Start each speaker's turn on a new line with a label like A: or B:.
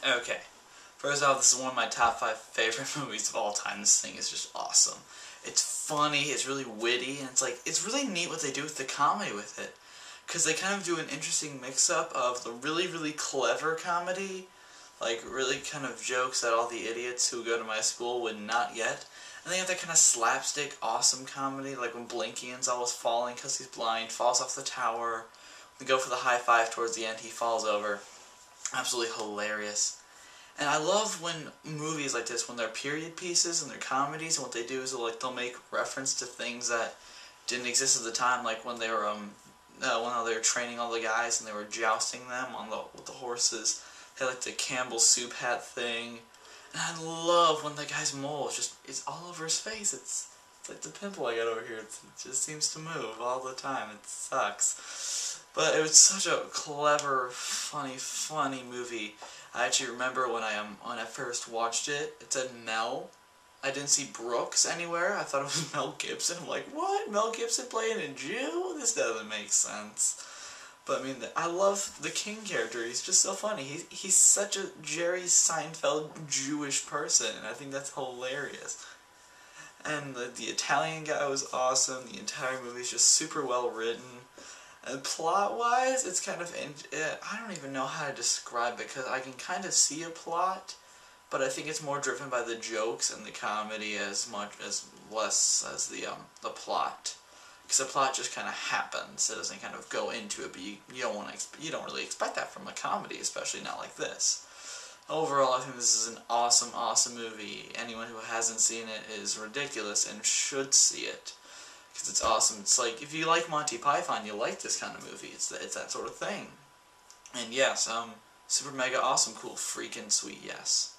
A: Okay. First off, this is one of my top 5 favorite movies of all time. This thing is just awesome. It's funny, it's really witty, and it's really neat what they do with the comedy with it. Because they kind of do an interesting mix-up of the really, really clever comedy, like really kind of jokes that all the idiots who go to my school would not get. And they have that kind of slapstick, awesome comedy, like when Blinky ends always falling because he's blind, falls off the tower. They go for the high five towards the end, he falls over. Absolutely hilarious. And I love when movies like this, when they're period pieces and they're comedies, and what they do is they'll make reference to things that didn't exist at the time, like when they were when they were training all the guys and they were jousting them with the horses. They had like the Campbell soup hat thing, and I love when the guy's mole it's all over his face. It's like the pimple I got over here. It just seems to move all the time. It sucks. But it was such a clever, funny movie. I actually remember when I first watched it, it said Mel. I didn't see Brooks anywhere. I thought it was Mel Gibson. I'm like, what? Mel Gibson playing a Jew? This doesn't make sense. But I mean, I love the King character. He's just so funny. He's such a Jerry Seinfeld Jewish person, and I think that's hilarious. And the Italian guy was awesome. The entire movie is just super well written. And plot-wise, it's kind of, I don't even know how to describe it, because I can kind of see a plot, but I think it's more driven by the jokes and the comedy as less as the plot. Because the plot just kind of happens. It doesn't kind of go into it, but you don't really expect that from a comedy, especially not like this. Overall, I think this is an awesome movie. Anyone who hasn't seen it is ridiculous and should see it. Because it's awesome. It's like, if you like Monty Python, you like this kind of movie. It's that sort of thing. And yes, super mega awesome, cool, freaking sweet yes.